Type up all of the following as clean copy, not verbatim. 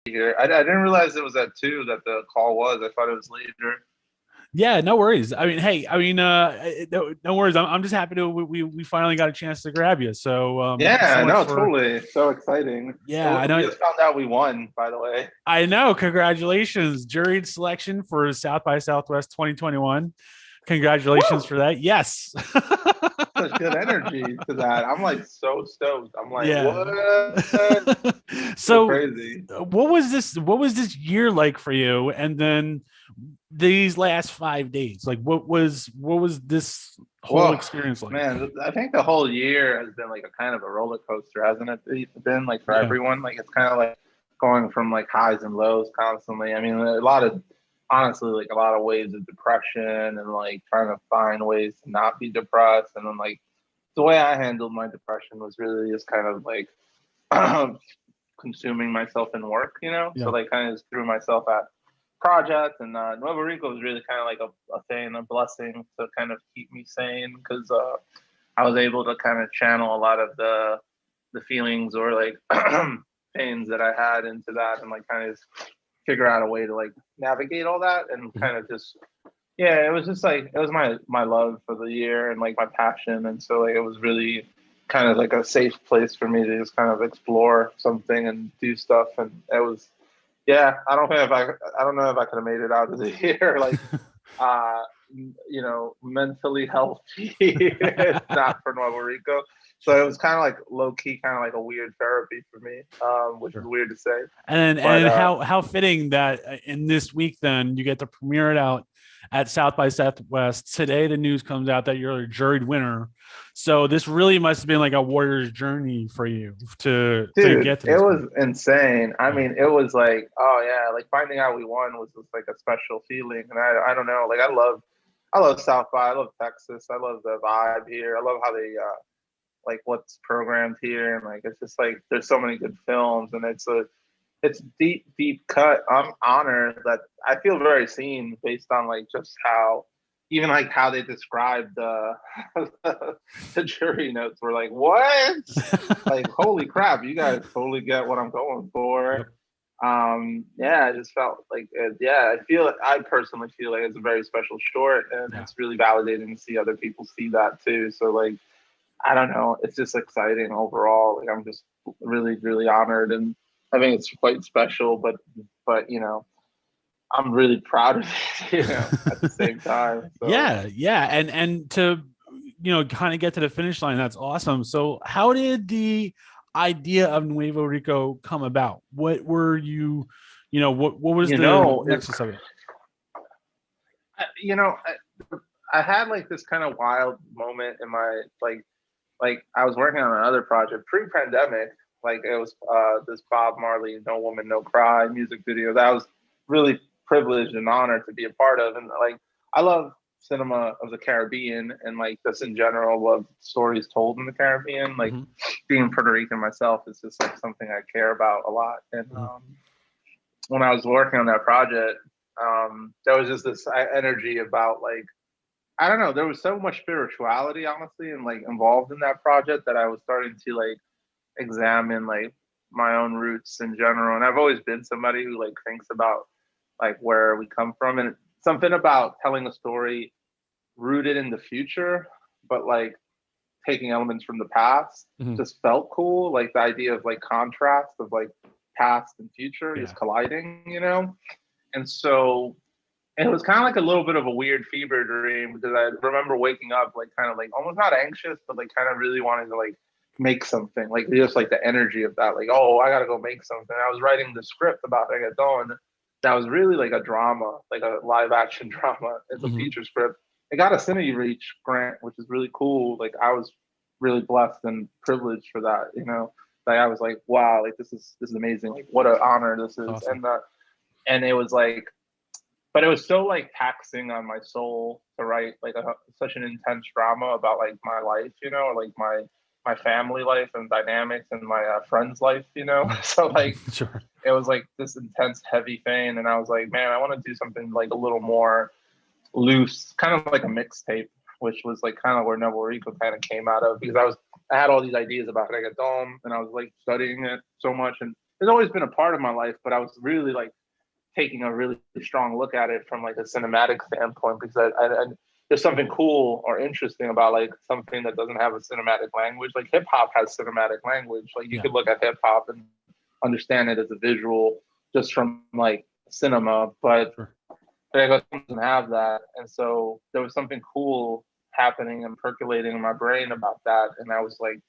here. I didn't realize it was at 2 that the call was. I thought it was later. Yeah, no worries. I mean, hey, I mean, no worries. I'm just happy to we finally got a chance to grab you. So thank you so Yeah, much no, for. totally. So exciting. Yeah, I We know. just found out we won, by the way. I know. Congratulations, juried selection for South by Southwest 2021. Congratulations Woo! for that. Yes. Such good energy to that. I'm like so stoked. I'm like, Yeah. what? So So crazy. what was this year like for you? And then these last 5 days, like what was this whole Well, experience like? man, I think the whole year has been like a kind of a roller coaster, hasn't it? Been like for Yeah. everyone. Like it's kind of like going from like highs and lows constantly. I mean, a lot of honestly, like a lot of waves of depression and like trying to find ways to not be depressed. And then like the way I handled my depression was really just kind of like consuming myself in work, you know? So Yeah. like kind of just threw myself at projects and Nuevo Rico was really kind of like a thing, a blessing to kind of keep me sane because I was able to kind of channel a lot of the feelings or like pains that I had into that and like kind of just figure out a way to like navigate all that and Mhm. kind of just yeah, it was just like it was my love for the year and like my passion and so like it was really kind of like a safe place for me to just kind of explore something and do stuff and it was yeah, I don't know if I could have made it out of the year like uh you know mentally healthy if not for Nuevo Rico. So it was kind of like low key, kind of like a weird therapy for me, which is Sure. weird to say. But And how fitting that in this week then you get to premiere it out at South by Southwest. Today the news comes out that you're a juried winner. So this really must have been like a warrior's journey for you to dude, get to it this was point. insane. I Yeah. mean, it was like, oh yeah, like finding out we won was just like a special feeling. And I don't know, like I love South by, I love Texas, I love the vibe here, I love how they like what's programmed here, and like it's just like there's so many good films, and it's deep cut. I'm honored that I feel very seen based on like just how even like how they described the jury notes were like what like holy crap you guys totally get what I'm going for. Yep. Yeah, I just felt like yeah, I feel I personally feel like it's a very special short and Yeah. it's really validating to see other people see that too, so like I don't know. It's just exciting overall. Like I'm just really honored, and I think it's quite special. But you know, I'm really proud of it. You know, at the same time. So Yeah, yeah, and to kind of get to the finish line, that's awesome. So, how did the idea of Nuevo Rico come about? What were you, what was you the know, it's nexus of it? you know, I had like this kind of wild moment in my like I was working on another project pre-pandemic. Like it was this Bob Marley "No Woman No Cry" music video that I was really privileged and honored to be a part of. And like I love cinema of the Caribbean and like just in general love stories told in the Caribbean. Like Hmm. being Puerto Rican myself is just like something I care about a lot. And Hmm. when I was working on that project, there was just this energy about like I don't know. There was so much spirituality, honestly, and like involved in that project that I was starting to like examine like my own roots in general. And I've always been somebody who like thinks about like where we come from and something about telling a story rooted in the future, but like taking elements from the past Hmm. just felt cool. Like the idea of like contrast of like past and future Yeah. just colliding, you know? And so and it was kind of like a little bit of a weird fever dream because I remember waking up like kind of like almost not anxious, but like kind of really wanting to like make something. Like just like the energy of that, like, oh, I gotta go make something. I was writing the script about Reggaeton that was really like a drama, like a live action drama. It's a Hmm. feature script. It got a Cine Reach grant, which is really cool. Like I was really blessed and privileged for that, you know. Like I was like, wow, like this is amazing. Like what an honor this It's is. awesome. And it was like but it was so like taxing on my soul to write like such an intense drama about like my life, you know, or like my family life and dynamics and my friends' life, you know. So like Sure. it was like this intense, heavy thing, and I was like, man, I want to do something like a little more loose, kind of like a mixtape, which was like kind of where Nuevo Rico kind of came out of because I had all these ideas about reggaeton and I was like studying it so much and it's always been a part of my life, but I was really like taking a really strong look at it from like a cinematic standpoint, because I there's something cool or interesting about like something that doesn't have a cinematic language. Like hip hop has cinematic language. Like you could look at hip hop and understand it as a visual just from like cinema, but it doesn't have that. And so there was something cool happening and percolating in my brain about that. And I was like,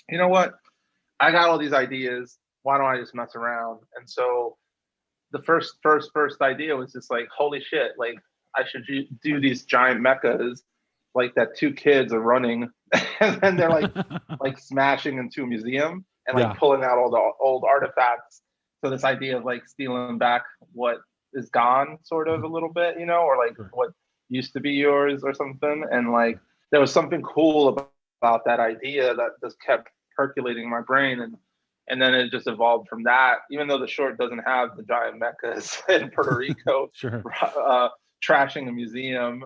you know what? I got all these ideas. Why don't I just mess around? And so the first idea was just like, holy shit, like I should do these giant mechas like that two kids are running and then they're like smashing into a museum and like pulling out all the old artifacts. So this idea of like stealing back what is gone sort of a little bit, you know, or like what used to be yours or something. And like there was something cool about that idea that just kept percolating in my brain, and then it just evolved from that. Even though the short doesn't have the giant mechas in Puerto Rico trashing a museum,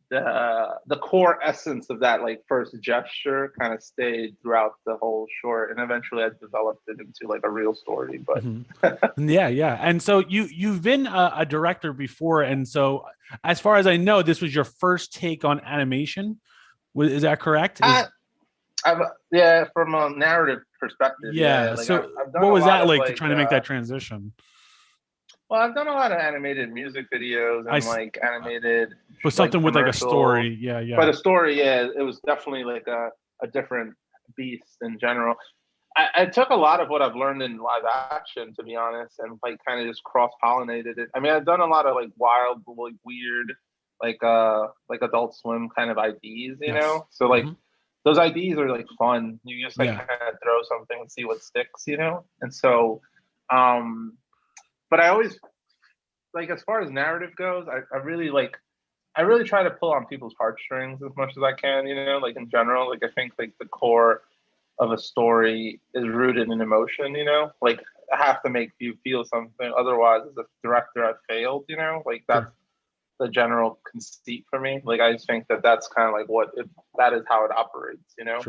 the core essence of that like first gesture kind of stayed throughout the whole short, and eventually I developed it into like a real story. But yeah. And so you've been a director before, and so as far as I know, this was your first take on animation. Is that correct? Yeah, from a narrative perspective. Yeah. Like so I've done what was that like trying to make that transition? Well, I've done a lot of animated music videos and like animated, but something with like a story. Yeah. But a story, it was definitely like a different beast in general. I took a lot of what I've learned in live action, to be honest, and like kind of just cross-pollinated it. I mean, I've done a lot of like wild, like weird, like Adult Swim kind of IDs, you know? So like those IDs are like fun. You just like kind of throw something and see what sticks, you know? And so, but I always, like, as far as narrative goes, I really try to pull on people's heartstrings as much as I can, you know, like in general. Like I think like the core of a story is rooted in emotion, you know, like I have to make you feel something. Otherwise, as a director, I've failed, you know, like that's the general conceit for me. Like I just think that that's kind of like that is how it operates, you know?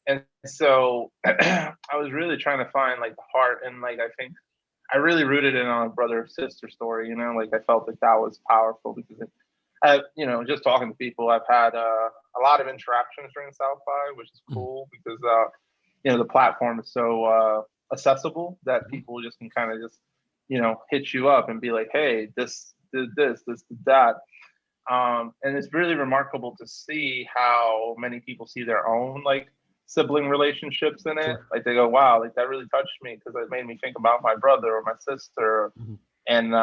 And so I was really trying to find like the heart, and like I think I really rooted it on a brother sister story, you know, like I felt like that was powerful because you know, just talking to people, I've had a lot of interactions during South by, which is cool because, you know, the platform is so accessible that people just can kind of just, you know, hit you up and be like, hey, this did this did that. And it's really remarkable to see how many people see their own like sibling relationships in it. Like they go, wow, like that really touched me because it made me think about my brother or my sister. And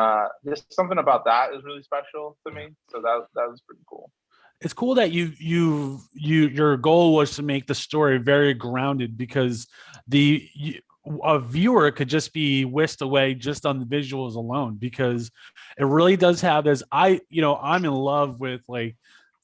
just something about that is really special to me. So that was pretty cool. It's cool that your goal was to make the story very grounded, because a viewer could just be whisked away just on the visuals alone, because it really does have this. I'm in love with like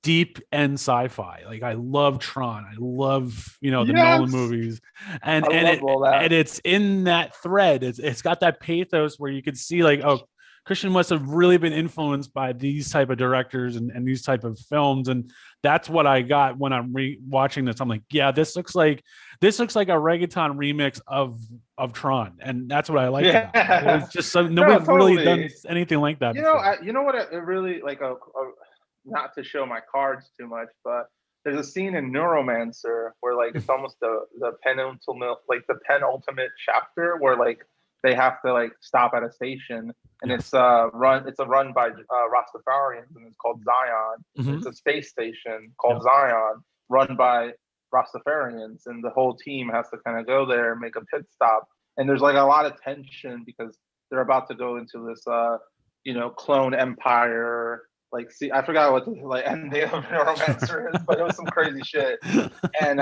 deep end sci-fi. Like I love Tron. I love, the Nolan movies, and it's in that thread. It's got that pathos where you could see like, oh, Kristian must have really been influenced by these type of directors and these type of films. And that's what I got when I'm watching this. I'm like, yeah, this looks like a reggaeton remix of Tron. And that's what I like about it. It's just nobody's really done anything like that before. You know what it really like not to show my cards too much, but there's a scene in Neuromancer where like it's almost the penultimate chapter where like they have to like stop at a station, and it's a run by Rastafarians, and it's called Zion. It's a space station called Zion run by Rastafarians, and the whole team has to kind of go there and make a pit stop. And there's like a lot of tension because they're about to go into this clone empire. Like, see, I forgot what the ending of Neuromancer is, but it was some crazy shit. And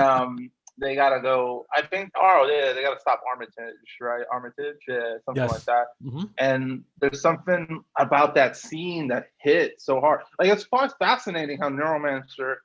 they gotta go. I think. Oh yeah, they gotta stop Armitage, right? Armitage, something like that. And there's something about that scene that hit so hard. Like it's fascinating how Neuromancer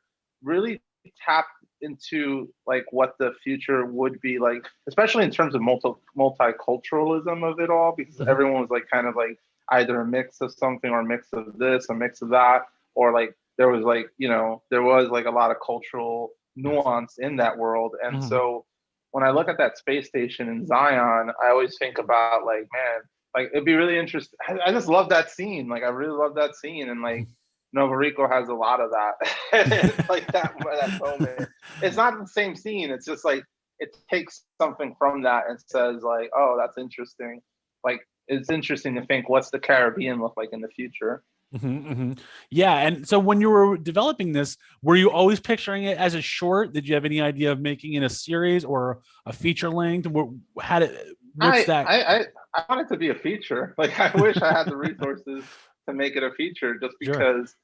really tapped into like what the future would be like, especially in terms of multiculturalism of it all, because everyone was like kind of like either a mix of something or a mix of this, a mix of that, or like there was like there was like a lot of cultural nuance in that world. And so when I look at that space station in Zion, I always think about like, man, like it'd be really interesting. I just love that scene. Like I really love that scene, and like Nuevo Rico has a lot of that. It's like that moment. It's not the same scene. It's just like it takes something from that and says like, oh, that's interesting. Like it's interesting to think what's the Caribbean look like in the future. Yeah. And so when you were developing this, were you always picturing it as a short? Did you have any idea of making it a series or a feature length? How did, what's I, that? I I I want it to be a feature. Like I wish I had the resources to make it a feature, just Sure. because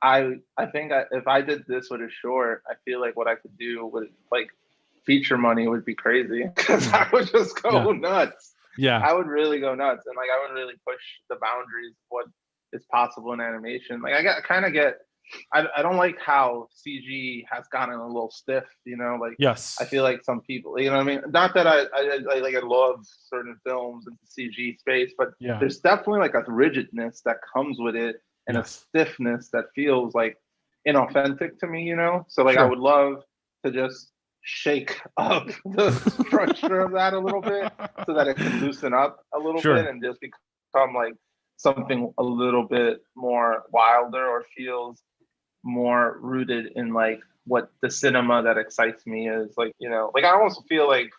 I think if I did this with a short, I feel like what I could do with like feature money would be crazy because I would just Yeah. go nuts. Yeah. I would really go nuts, and like I would really push the boundaries of what is possible in animation. Like kind of get. I don't like how CG has gotten a little stiff. You know, like I Yes. feel like some people, you know what I mean? Not that I love certain films in the CG space, but Yeah. there's definitely like a rigidness that comes with it and a Yes. stiffness that feels like inauthentic to me, you know? So like I Sure. would love to just shake up the structure of that a little bit so that it can loosen up a little bit Sure. and just become like something a little bit more wilder or feels more rooted in like what the cinema that excites me is, like, you know, like I almost feel like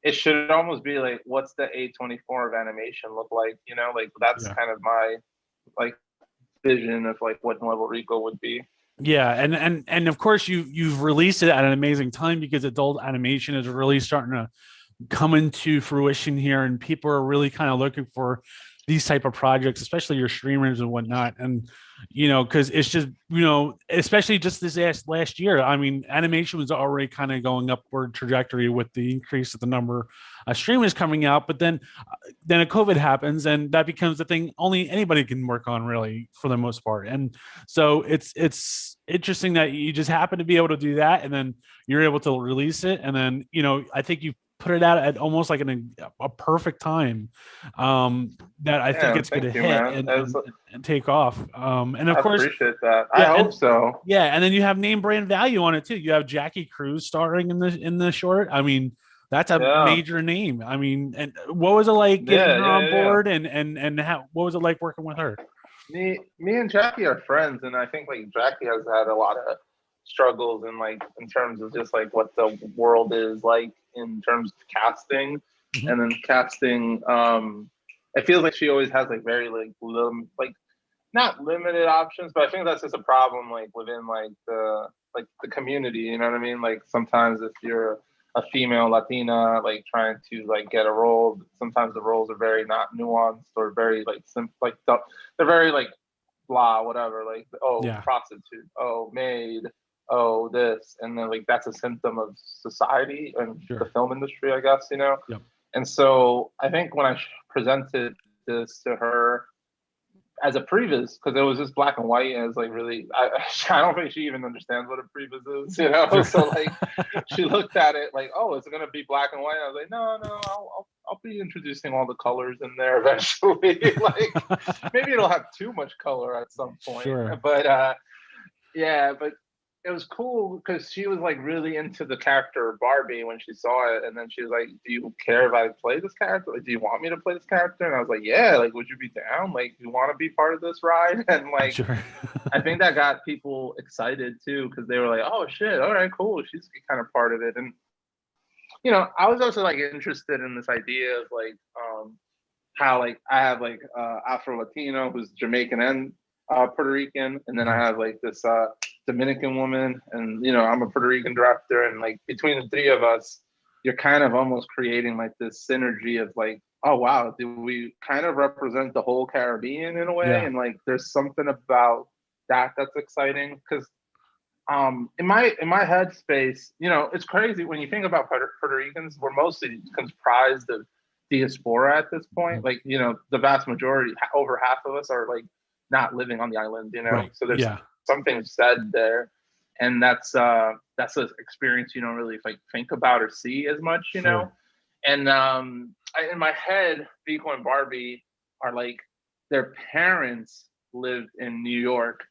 it should almost be like what's the A24 of animation look like, you know, like that's Yeah. kind of my like vision of like what Nuevo Rico would be. Yeah, and of course you've released it at an amazing time because adult animation is really starting to come into fruition here, and people are really kind of looking for these type of projects, especially your streamers and whatnot. And because it's just especially just this last year, I mean, animation was already kind of going upward trajectory with the increase of the number of streamers coming out, but then a COVID happens, and that becomes the thing only anybody can work on, really, for the most part. And so it's interesting that you just happen to be able to do that, and then you're able to release it, and then I think you put it out at almost like a perfect time, that I think Yeah, it's going to thank you, hit man. and take off. And of I course, appreciate that. I yeah, hope so. and then you have name brand value on it too. You have Jackie Cruz starring in the short. I mean, that's a Yeah, major name. I mean, and what was it like getting her on yeah. board, and what was it like working with her? Me and Jackie are friends, and I think like Jackie has had a lot of struggles in like in terms of just like what the world is like in terms of casting, Mhm. and then casting. It feels like she always has like very like not limited options, but I think that's just a problem like within like the community. You know what I mean? Like sometimes if you're a female Latina like trying to like get a role, sometimes the roles are very not nuanced or very like they're very like blah whatever, like oh Yeah, prostitute, oh maid, oh this, and then like that's a symptom of society and the sure. film industry, I guess, you know. Yep. And so I think when I presented this to her as a previs, because it was just black and white, and it's like really I don't think she even understands what a previs is, you know. Sure. So like she looked at it like, oh, it's gonna be black and white. I was like, no, I'll be introducing all the colors in there eventually. Like maybe it'll have too much color at some point, Sure. but yeah, but it was cool because she was like really into the character Barbie when she saw it, and then she was like, "Do you care if I play this character? Like, do you want me to play this character?" And I was like, "Yeah, like, would you be down? Like, you want to be part of this ride?" And like, Sure. I think that got people excited too because they were like, "Oh shit, all right, cool, she's kind of part of it." And I was also like interested in this idea of like how like I have like Afro Latino who's Jamaican and Puerto Rican, and then I Mhm. have like this Dominican woman, and I'm a Puerto Rican director, and like between the three of us, you're kind of almost creating like this synergy of like, oh wow, do we kind of represent the whole Caribbean in a way, Yeah. and like there's something about that that's exciting because in my headspace, it's crazy when you think about Puerto Ricans. We're mostly comprised of diaspora at this point. Mhm. Like, the vast majority, over half of us, are like not living on the island. Right. So there's Yeah. something said there, and that's an experience you don't really like think about or see as much. Sure. And in my head, Vico and Barbie are like their parents lived in New York,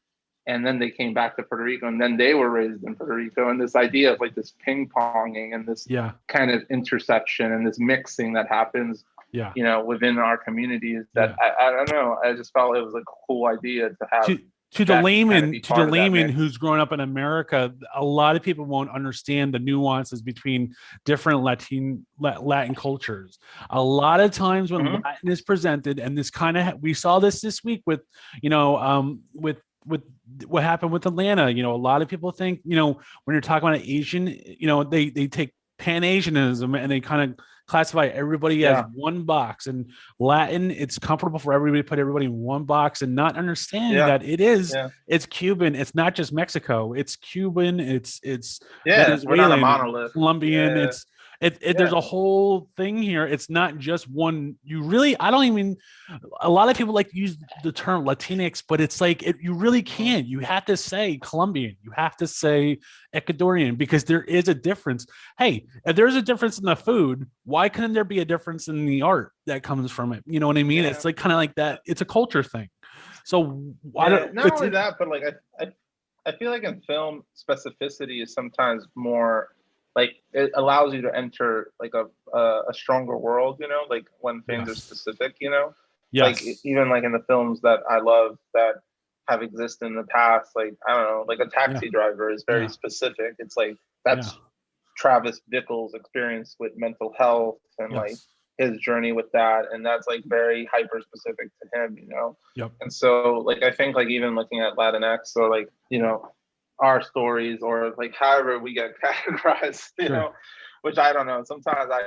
and then they came back to Puerto Rico, and then they were raised in Puerto Rico. And this idea of like this ping ponging and this kind of intersection and this mixing that happens, you know, within our communities, that I don't know. I just felt it was like a cool idea to have. To the layman who's grown up in America, a lot of people won't understand the nuances between different Latin cultures. A lot of times when Latin is presented, and this kind of, we saw this week with, you know, with what happened with Atlanta. You know, a lot of people think, you know, when you're talking about Asian, you know, they take Pan-Asianism and they kind of classify everybody as one box. And Latin, it's comfortable for everybody to put everybody in one box and not understanding that it's Cuban. It's not just Mexico. It's Cuban. It's Venezuelan, we're not a monolith. Colombian. There's a whole thing here. It's not just one. A lot of people like to use the term Latinx, but it's like, you really can't. You have to say Colombian. You have to say Ecuadorian, because there is a difference. Hey, if there's a difference in the food, why couldn't there be a difference in the art that comes from it? You know what I mean? It's like kind of like that. It's a culture thing. So not only that, but like I feel like in film, specificity is sometimes more like, it allows you to enter like a stronger world, you know, like when things are specific, you know, like even like in the films that I love that have existed in the past, like, I don't know, like a Taxi Driver is very specific. It's like, that's Travis Bickle's experience with mental health and like his journey with that. And that's like very hyper specific to him, you know? And so like, I think like even looking at Latinx, or like, you know, our stories, or like however we get categorized, you know, which I don't know. Sometimes I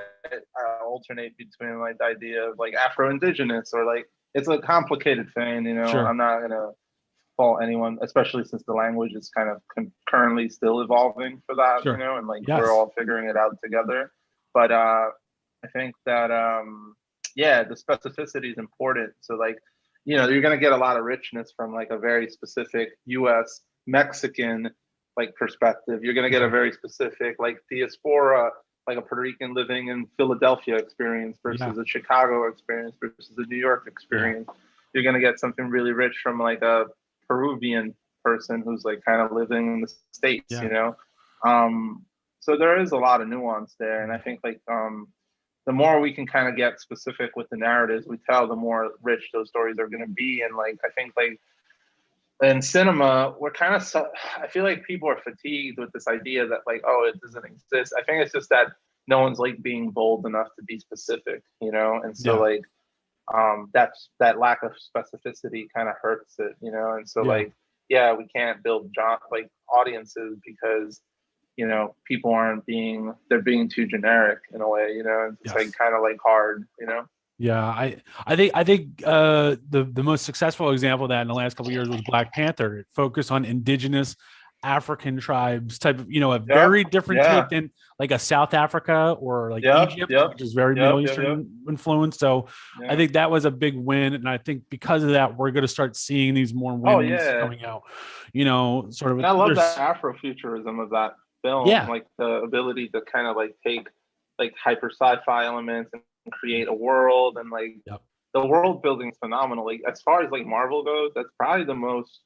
alternate between like the idea of like Afro-Indigenous, or like, it's a complicated thing, you know. I'm not gonna fault anyone, especially since the language is kind of currently still evolving for that, you know, and like we're all figuring it out together. But I think that the specificity is important. So like, you know, you're gonna get a lot of richness from like a very specific US Mexican like perspective. You're going to get a very specific like diaspora, like a Puerto Rican living in Philadelphia experience versus a Chicago experience versus a New York experience. You're going to get something really rich from like a Peruvian person who's like kind of living in the States, you know? So there is a lot of nuance there. And I think like the more we can kind of get specific with the narratives we tell, the more rich those stories are going to be. And like, I think like, in cinema, we're kind of, I feel like people are fatigued with this idea that like, oh, it doesn't exist. I think it's just that no one's like being bold enough to be specific, you know? And so like, that lack of specificity kind of hurts it, you know? And so like, we can't build like audiences because, you know, people they're being too generic in a way, you know? It's like kind of like hard, you know? Yeah, I think the most successful example of that in the last couple of years was Black Panther. It focused on indigenous African tribes, type of, you know, a very different take than like a South Africa or like Egypt, which is very Middle Eastern influence. So I think that was a big win, and I think because of that, we're going to start seeing these more wins coming out. You know, sort of. And I love that Afrofuturism of that film, like the ability to kind of like take like hyper sci-fi elements and create a world, and like the world building is phenomenal. Like as far as like Marvel goes, that's probably the most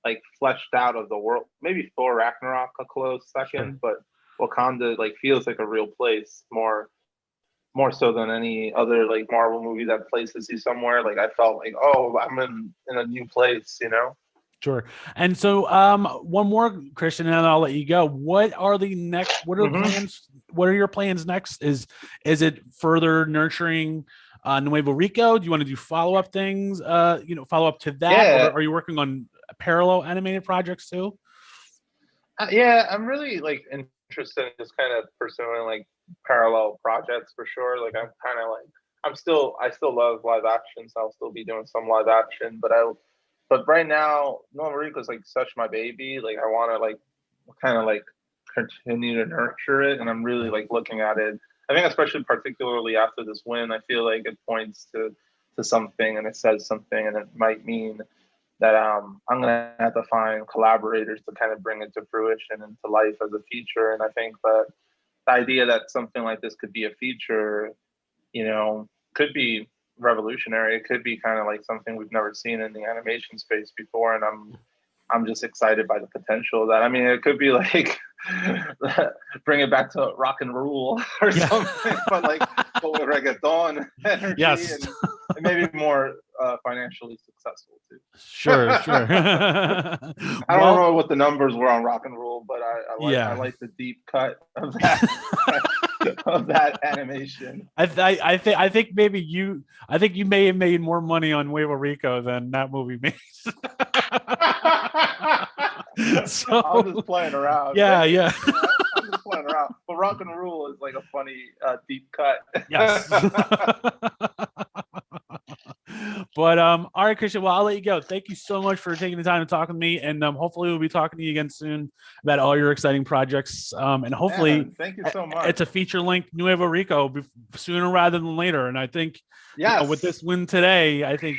like fleshed out of the world. Maybe Thor Ragnarok a close second, but Wakanda like feels like a real place more so than any other like Marvel movie that places you somewhere. Like I felt like, oh, I'm in a new place, you know? Sure. And so one more, Kristian, and then I'll let you go. What are the next, what are plans? What are your plans next? Is it further nurturing Nuevo Rico? Do you want to do follow-up things, you know, follow up to that? Or are you working on parallel animated projects too? I'm really like interested in just kind of pursuing like parallel projects for sure. Like I'm kind of like, I still love live action, so I'll still be doing some live action, but right now, Nuevo Rico is like such my baby. Like I want to like kind of like continue to nurture it, and I'm really like looking at it. I think especially particularly after this win, I feel like it points to something, and it says something, and it might mean that I'm gonna have to find collaborators to kind of bring it to fruition and to life as a feature. And I think that the idea that something like this could be a feature, you know, could be revolutionary. It could be kind of like something we've never seen in the animation space before, and I'm just excited by the potential of that. I mean, it could be like bring it back to rock and roll or something, but like with reggaeton energy and maybe more financially successful too. Sure. I don't know what the numbers were on rock and roll, but I like the deep cut of that of that animation. I think maybe you may have made more money on Nuevo Rico than that movie made. So I'm just playing around. Yeah. I'm just playing around. But rock and roll is like a funny deep cut. Yes. But all right, Kristian. Well, I'll let you go. Thank you so much for taking the time to talk with me, and hopefully we'll be talking to you again soon about all your exciting projects. And hopefully, thank you so much. It's a feature length Nuevo Rico sooner rather than later. And I think, with this win today, I think,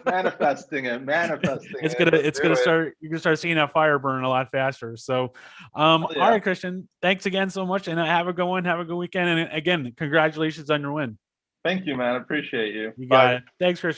manifesting it. It's gonna start. You're gonna start seeing that fire burn a lot faster. So, all right, Kristian. Thanks again so much, and have a good one. Have a good weekend, and again, congratulations on your win. Thank you, man. I appreciate you. You got it. Thanks, Kristian.